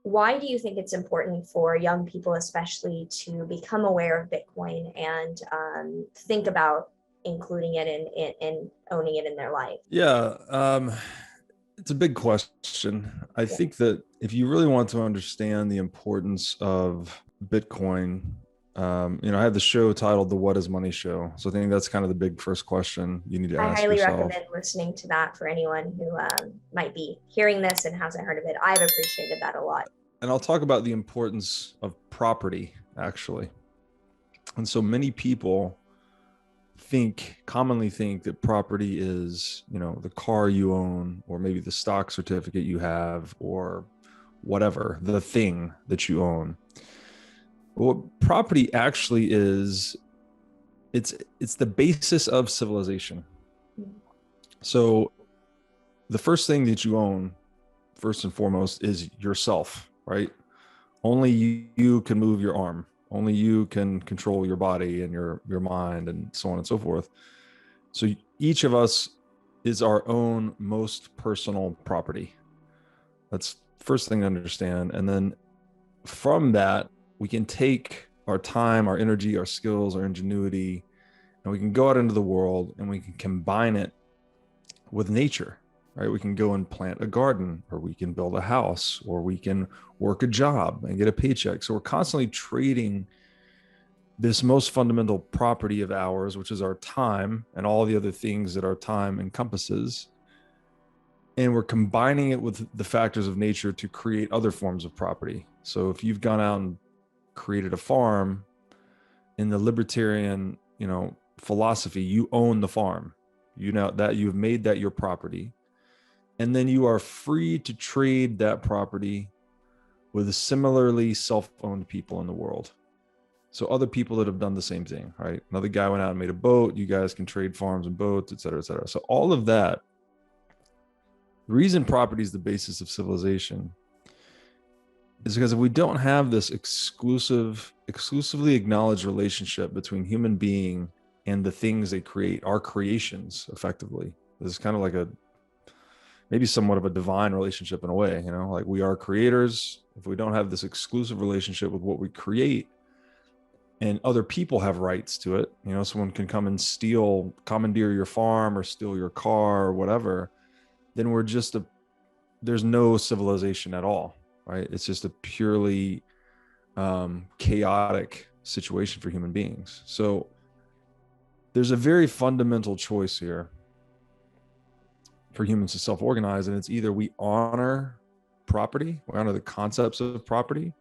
why do you think it's important for young people, especially, to become aware of Bitcoin and think about including it and owning it in their life? Yeah, it's a big question. I think that if you really want to understand the importance of Bitcoin, I have the show titled The What is Money Show. So I think that's kind of the big first question you need to I ask highly yourself. recommend listening to that for anyone who might be hearing this and hasn't heard of it. I've appreciated that a lot. And I'll talk about the importance of property, actually. And so many people commonly think that property is, the car you own, or maybe the stock certificate you have, or whatever, the thing that you own. But what property actually is, it's the basis of civilization. So the first thing that you own, first and foremost, is yourself, right? Only you can move your arm. Only you can control your body and your mind and so on and so forth. So each of us is our own most personal property. That's first thing to understand. And then from that, we can take our time, our energy, our skills, our ingenuity, and we can go out into the world and we can combine it with nature, right? We can go and plant a garden, or we can build a house, or we can work a job and get a paycheck. So we're constantly trading this most fundamental property of ours, which is our time and all the other things that our time encompasses. And we're combining it with the factors of nature to create other forms of property. So if you've gone out and created a farm, in the libertarian, philosophy, you own the farm. You know that you've made that your property. And then you are free to trade that property with similarly self-owned people in the world. So other people that have done the same thing, right? Another guy went out and made a boat. You guys can trade farms and boats, et cetera, et cetera. So all of that, the reason property is the basis of civilization is because if we don't have this exclusively acknowledged relationship between human being and the things they create, our creations, effectively, this is kind of like maybe somewhat of a divine relationship in a way, like we are creators. If we don't have this exclusive relationship with what we create, and other people have rights to it, someone can come and commandeer your farm or steal your car or whatever, then there's no civilization at all, right? It's just a purely chaotic situation for human beings. So there's a very fundamental choice here for humans to self-organize, and it's either we honor property, we honor the concepts of property,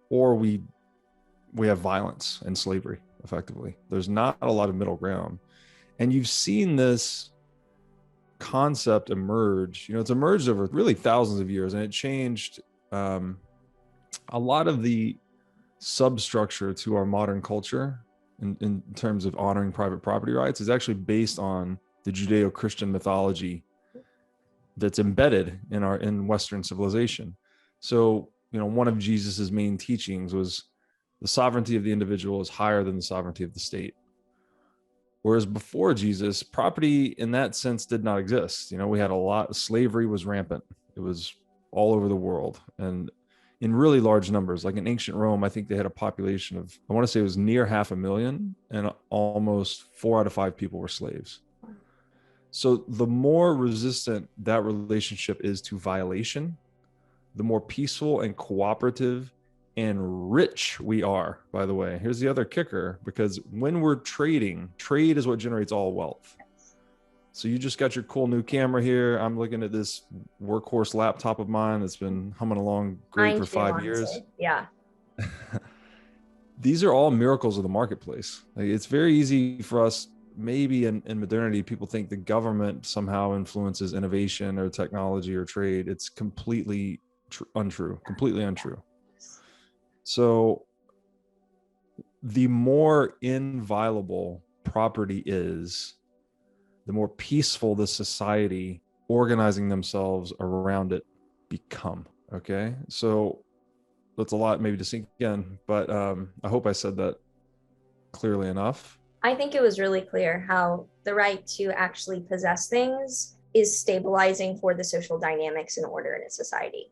or we have violence and slavery, effectively. There's not a lot of middle ground. And you've seen this concept emerge, it's emerged over really thousands of years, and it changed a lot of the substructure to our modern culture in terms of honoring private property rights is actually based on the Judeo-Christian mythology that's embedded in Western civilization. So, one of Jesus's main teachings was the sovereignty of the individual is higher than the sovereignty of the state. Whereas before Jesus, property in that sense did not exist. We had slavery was rampant. It was all over the world and in really large numbers. Like in ancient Rome, I think they had a population of, I want to say it was near 500,000, and almost 4 out of 5 people were slaves. So the more resistant that relationship is to violation, the more peaceful and cooperative and rich we are. By the way, here's the other kicker, because when we're trading, trade is what generates all wealth. So you just got your cool new camera here. I'm looking at this workhorse laptop of mine that's been humming along great for 5 years. Yeah. These are all miracles of the marketplace. Like, it's very easy for us, maybe in modernity, people think the government somehow influences innovation or technology or trade. It's completely untrue. So the more inviolable property is, the more peaceful the society organizing themselves around it become. Okay. So that's a lot maybe to sink in, but I hope I said that clearly enough. I think it was really clear how the right to actually possess things is stabilizing for the social dynamics and order in a society.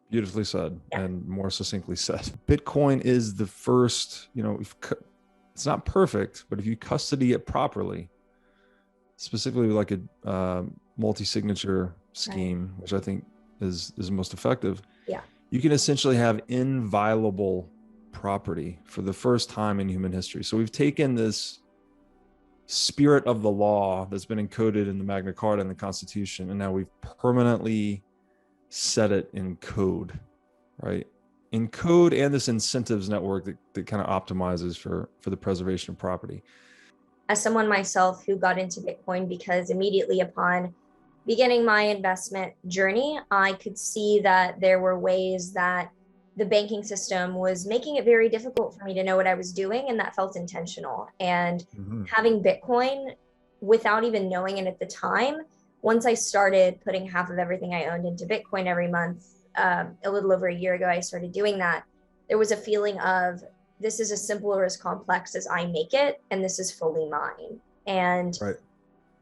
Beautifully said, Yeah. and more succinctly said. Bitcoin is the first, it's not perfect, but if you custody it properly, specifically like a multi-signature scheme, which I think is most effective, Yeah. you can essentially have inviolable property for the first time in human history. So we've taken this spirit of the law that's been encoded in the Magna Carta and the Constitution, and now we've permanently set it in code, right? In code, and this incentives network that kind of optimizes for the preservation of property. As someone myself who got into Bitcoin because immediately upon beginning my investment journey, I could see that there were ways that the banking system was making it very difficult for me to know what I was doing, and that felt intentional. And having Bitcoin without even knowing it at the time, once I started putting half of everything I owned into Bitcoin every month, a little over a year ago, I started doing that. There was a feeling of, this is as simple or as complex as I make it, and this is fully mine. And right.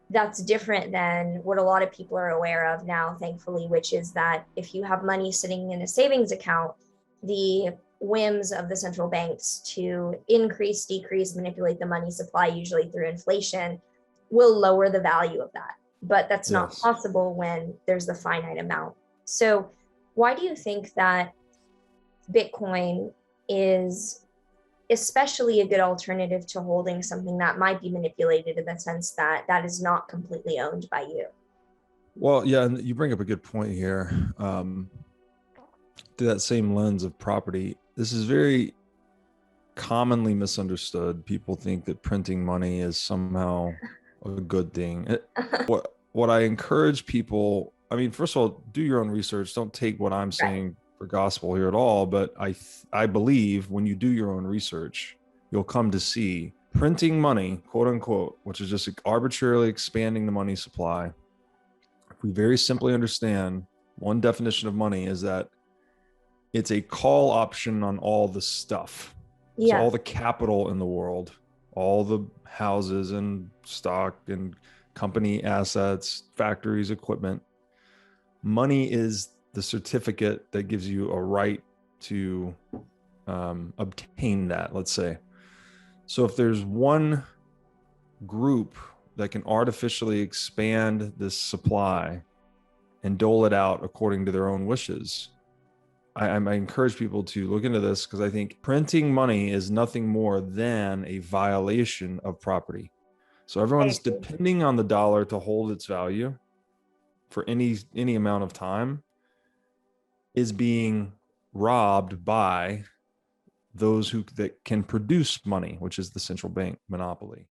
That's different than what a lot of people are aware of now, thankfully, which is that if you have money sitting in a savings account, the whims of the central banks to increase, decrease, manipulate the money supply, usually through inflation, will lower the value of that. But that's not possible when there's the finite amount. So why do you think that Bitcoin is especially a good alternative to holding something that might be manipulated, in the sense that that is not completely owned by you? Well, yeah, and you bring up a good point here. Through that same lens of property, this is very commonly misunderstood. People think that printing money is somehow a good thing. What I encourage people, I mean, first of all, do your own research. Don't take what I'm saying for gospel here at all. But I believe when you do your own research, you'll come to see printing money, quote unquote, which is just arbitrarily expanding the money supply. If we very simply understand, one definition of money is that it's a call option on all the stuff. Yeah. So all the capital in the world, all the houses and stock and company assets, factories, equipment. Money is the certificate that gives you a right to obtain that, let's say. So if there's one group that can artificially expand this supply and dole it out according to their own wishes, I encourage people to look into this, because I think printing money is nothing more than a violation of property. So everyone's depending on the dollar to hold its value for any amount of time is being robbed by those that can produce money, which is the central bank monopoly.